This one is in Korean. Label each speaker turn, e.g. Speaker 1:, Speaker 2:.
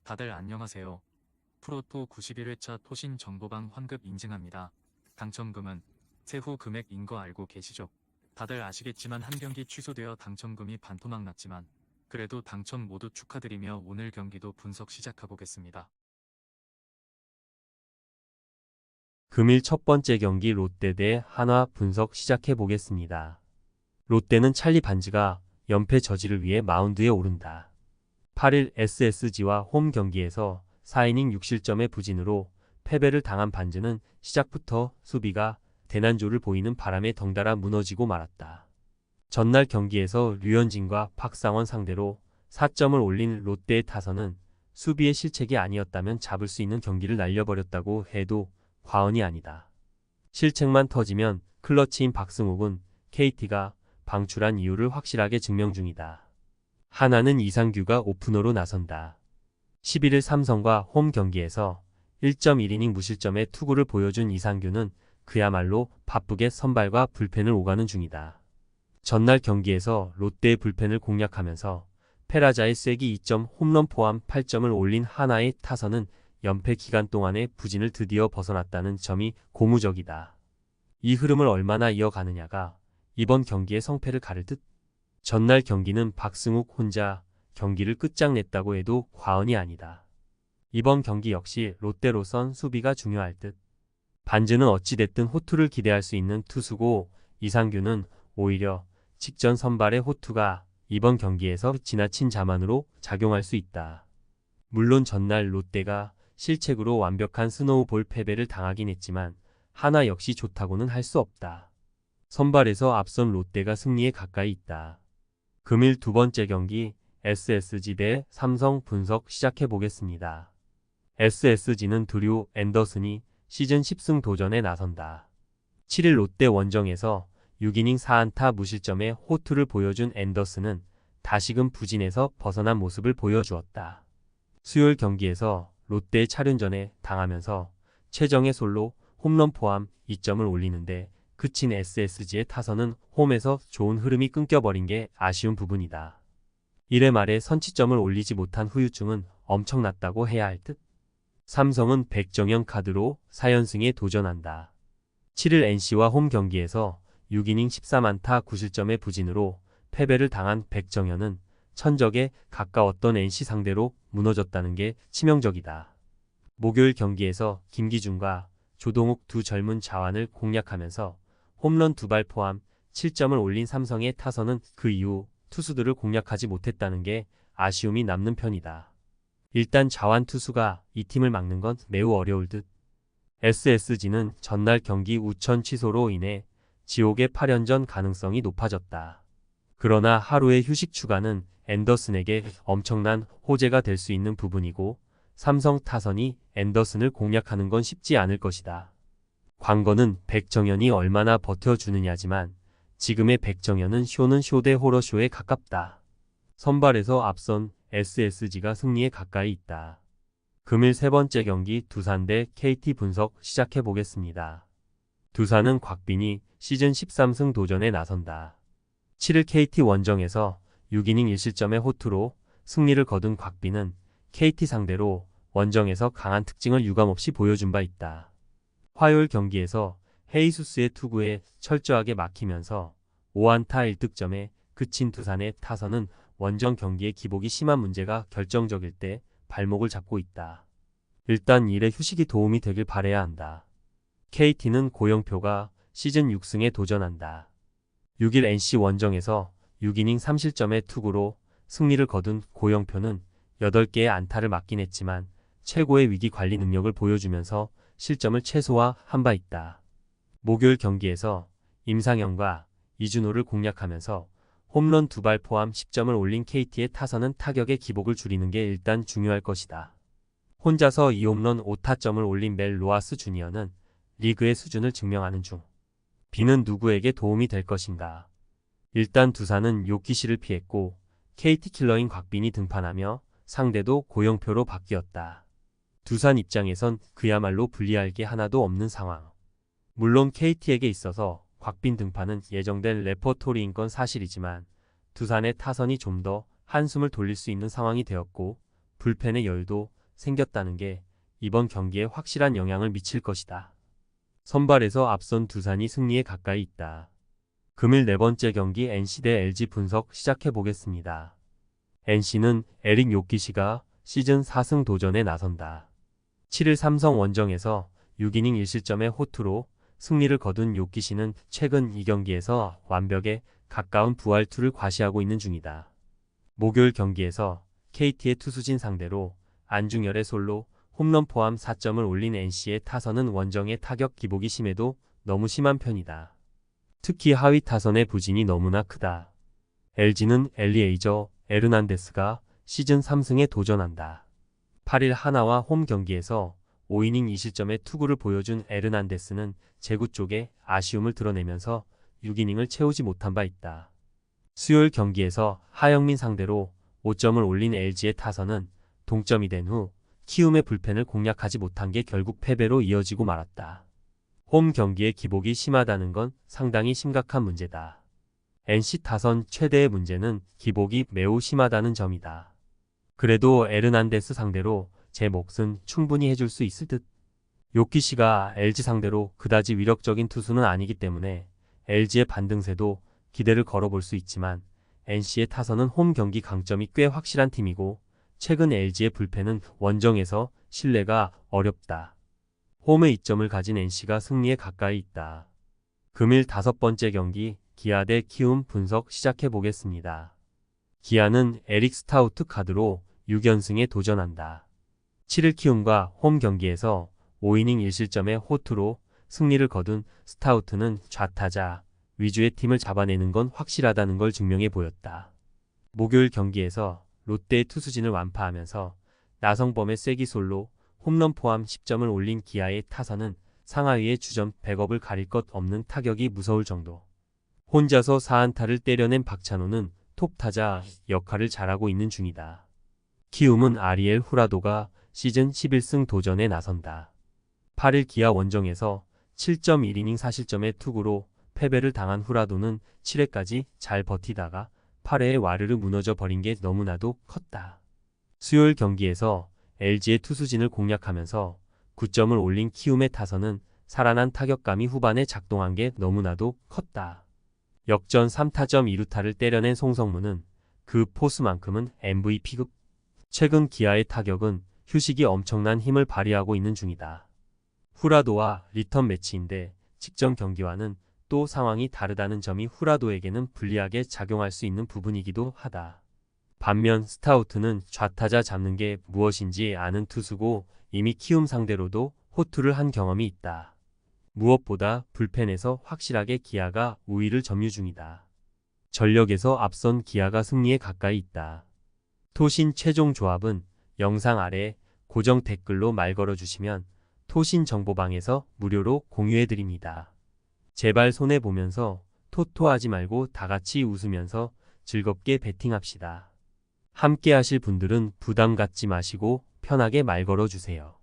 Speaker 1: 다들 안녕하세요. 프로토 91회차 토신 정보방 환급 인증합니다. 당첨금은 세후 금액인 거 알고 계시죠? 다들 아시겠지만 한 경기 취소되어 당첨금이 반토막 났지만 그래도 당첨 모두 축하드리며 오늘 경기도 분석 시작해보겠습니다.
Speaker 2: 금일 첫 번째 경기 롯데 대 한화 분석 시작해 보겠습니다. 롯데는 찰리 반지가 연패 저지를 위해 마운드에 오른다. 8일 SSG와 홈 경기에서 4이닝 6실점의 부진으로 패배를 당한 반지는 시작부터 수비가 대난조를 보이는 바람에 덩달아 무너지고 말았다. 전날 경기에서 류현진과 박상원 상대로 4점을 올린 롯데의 타선은 수비의 실책이 아니었다면 잡을 수 있는 경기를 날려버렸다고 해도 과언이 아니다. 실책만 터지면 클러치인 박승욱은 KT가 방출한 이유를 확실하게 증명 중이다. 하나는 이상규가 오프너로 나선다. 11일 삼성과 홈 경기에서 1.1이닝 무실점의 투구를 보여준 이상규는 그야말로 바쁘게 선발과 불펜을 오가는 중이다. 전날 경기에서 롯데의 불펜을 공략하면서 페라자의 쐐기 2점 홈런 포함 8점을 올린 하나의 타선은 연패 기간 동안의 부진을 드디어 벗어났다는 점이 고무적이다. 이 흐름을 얼마나 이어가느냐가 이번 경기의 성패를 가를 듯. 전날 경기는 박승욱 혼자 경기를 끝장냈다고 해도 과언이 아니다. 이번 경기 역시 롯데로선 수비가 중요할 듯. 반지는 어찌됐든 호투를 기대할 수 있는 투수고 이상규는 오히려 직전 선발의 호투가 이번 경기에서 지나친 자만으로 작용할 수 있다. 물론 전날 롯데가 실책으로 완벽한 스노우볼 패배를 당하긴 했지만 하나 역시 좋다고는 할 수 없다. 선발에서 앞선 롯데가 승리에 가까이 있다. 금일 두 번째 경기 SSG 대 삼성 분석 시작해 보겠습니다. SSG는 드류 앤더슨이 시즌 10승 도전에 나선다. 7일 롯데 원정에서 6이닝 4안타 무실점의 호투를 보여준 앤더슨은 다시금 부진에서 벗어난 모습을 보여주었다. 수요일 경기에서 롯데의 차륜전에 당하면서 최정의 솔로 홈런 포함 2점을 올리는데 그친 SSG의 타선은 홈에서 좋은 흐름이 끊겨버린 게 아쉬운 부분이다. 1회 말에 선취점을 올리지 못한 후유증은 엄청났다고 해야 할 듯. 삼성은 백정현 카드로 4연승에 도전한다. 7일 NC와 홈 경기에서 6이닝 13안타 9실점의 부진으로 패배를 당한 백정현은 천적에 가까웠던 NC 상대로 무너졌다는 게 치명적이다. 목요일 경기에서 김기중과 조동욱 두 젊은 자완을 공략하면서 홈런 2발 포함 7점을 올린 삼성의 타선은 그 이후 투수들을 공략하지 못했다는 게 아쉬움이 남는 편이다. 일단 자완 투수가 이 팀을 막는 건 매우 어려울 듯. SSG는 전날 경기 우천 취소로 인해 지옥의 8연전 가능성이 높아졌다. 그러나 하루의 휴식 추가는 앤더슨에게 엄청난 호재가 될 수 있는 부분이고 삼성 타선이 앤더슨을 공략하는 건 쉽지 않을 것이다. 관건은 백정현이 얼마나 버텨주느냐지만 지금의 백정현은 쇼는 쇼 대 호러쇼에 가깝다. 선발에서 앞선 SSG가 승리에 가까이 있다. 금일 세 번째 경기 두산 대 KT 분석 시작해 보겠습니다. 두산은 곽빈이 시즌 13승 도전에 나선다. 7일 KT 원정에서 6이닝 1실점의 호투로 승리를 거둔 곽빈은 KT 상대로 원정에서 강한 특징을 유감없이 보여준 바 있다. 화요일 경기에서 헤이수스의 투구에 철저하게 막히면서 5안타 1득점에 그친 두산의 타선은 원정 경기의 기복이 심한 문제가 결정적일 때 발목을 잡고 있다. 일단 일의 휴식이 도움이 되길 바라야 한다. KT는 고영표가 시즌 6승에 도전한다. 6일 NC 원정에서 6이닝 3실점의 투구로 승리를 거둔 고영표는 8개의 안타를 맞긴 했지만 최고의 위기 관리 능력을 보여주면서 실점을 최소화한 바 있다. 목요일 경기에서 임상현과 이준호를 공략하면서 홈런 2발 포함 10점을 올린 KT의 타선은 타격의 기복을 줄이는 게 일단 중요할 것이다. 혼자서 2홈런 5타점을 올린 멜 로하스 주니어는 리그의 수준을 증명하는 중. 비는 누구에게 도움이 될 것인가. 일단 두산은 요키시를 피했고 KT 킬러인 곽빈이 등판하며 상대도 고영표로 바뀌었다. 두산 입장에선 그야말로 불리할 게 하나도 없는 상황. 물론 KT에게 있어서 곽빈 등판은 예정된 레퍼토리인 건 사실이지만 두산의 타선이 좀 더 한숨을 돌릴 수 있는 상황이 되었고 불펜의 여유도 생겼다는 게 이번 경기에 확실한 영향을 미칠 것이다. 선발에서 앞선 두산이 승리에 가까이 있다. 금일 네 번째 경기 NC 대 LG 분석 시작해 보겠습니다. NC는 에릭 요키시가 시즌 4승 도전에 나선다. 7일 삼성 원정에서 6이닝 1실점의 호투로 승리를 거둔 요키시는 최근 2경기에서 완벽에 가까운 부활투를 과시하고 있는 중이다. 목요일 경기에서 KT의 투수진 상대로 안중열의 솔로, 홈런 포함 4점을 올린 NC의 타선은 원정의 타격 기복이 심해도 너무 심한 편이다. 특히 하위 타선의 부진이 너무나 크다. LG는 엘리에이저 에르난데스가 시즌 3승에 도전한다. 8일 하나와 홈 경기에서 5이닝 2실점의 투구를 보여준 에르난데스는 제구 쪽에 아쉬움을 드러내면서 6이닝을 채우지 못한 바 있다. 수요일 경기에서 하영민 상대로 5점을 올린 LG의 타선은 동점이 된 후 키움의 불펜을 공략하지 못한 게 결국 패배로 이어지고 말았다. 홈 경기의 기복이 심하다는 건 상당히 심각한 문제다. NC 타선 최대의 문제는 기복이 매우 심하다는 점이다. 그래도 에르난데스 상대로 제 몫은 충분히 해줄 수 있을 듯. 요키시가 LG 상대로 그다지 위력적인 투수는 아니기 때문에 LG의 반등세도 기대를 걸어볼 수 있지만 NC의 타선은 홈 경기 강점이 꽤 확실한 팀이고 최근 LG의 불펜은 원정에서 신뢰가 어렵다. 홈에 이점을 가진 NC가 승리에 가까이 있다. 금일 5번째 경기 기아 대 키움 분석 시작해 보겠습니다. 기아는 에릭 스타우트 카드로 6연승에 도전한다. 7일 키움과 홈 경기에서 5이닝 1실점의 호투로 승리를 거둔 스타우트는 좌타자 위주의 팀을 잡아내는 건 확실하다는 걸 증명해 보였다. 목요일 경기에서 롯데의 투수진을 완파하면서 나성범의 쐐기 솔로, 홈런 포함 10점을 올린 기아의 타선은 상하이의 주전 백업을 가릴 것 없는 타격이 무서울 정도. 혼자서 4안타를 때려낸 박찬호는 톱타자 역할을 잘하고 있는 중이다. 키움은 아리엘 후라도가 시즌 11승 도전에 나선다. 8일 기아 원정에서 7.1이닝 4실점의 투구로 패배를 당한 후라도는 7회까지 잘 버티다가 8회에 와르르 무너져 버린 게 너무나도 컸다. 수요일 경기에서 LG의 투수진을 공략하면서 9점을 올린 키움의 타선은 살아난 타격감이 후반에 작동한 게 너무나도 컸다. 역전 3타점 2루타를 때려낸 송성문은 그 포수만큼은 MVP급. 최근 기아의 타격은 휴식이 엄청난 힘을 발휘하고 있는 중이다. 후라도와 리턴 매치인데 직전 경기와는 또 상황이 다르다는 점이 후라도에게는 불리하게 작용할 수 있는 부분이기도 하다. 반면 스타우트는 좌타자 잡는 게 무엇인지 아는 투수고 이미 키움 상대로도 호투를 한 경험이 있다. 무엇보다 불펜에서 확실하게 기아가 우위를 점유 중이다. 전력에서 앞선 기아가 승리에 가까이 있다. 토신 최종 조합은 영상 아래 고정 댓글로 말 걸어주시면 토신 정보방에서 무료로 공유해드립니다. 제발 손해보면서 토토하지 말고 다같이 웃으면서 즐겁게 베팅합시다. 함께 하실 분들은 부담 갖지 마시고 편하게 말 걸어주세요.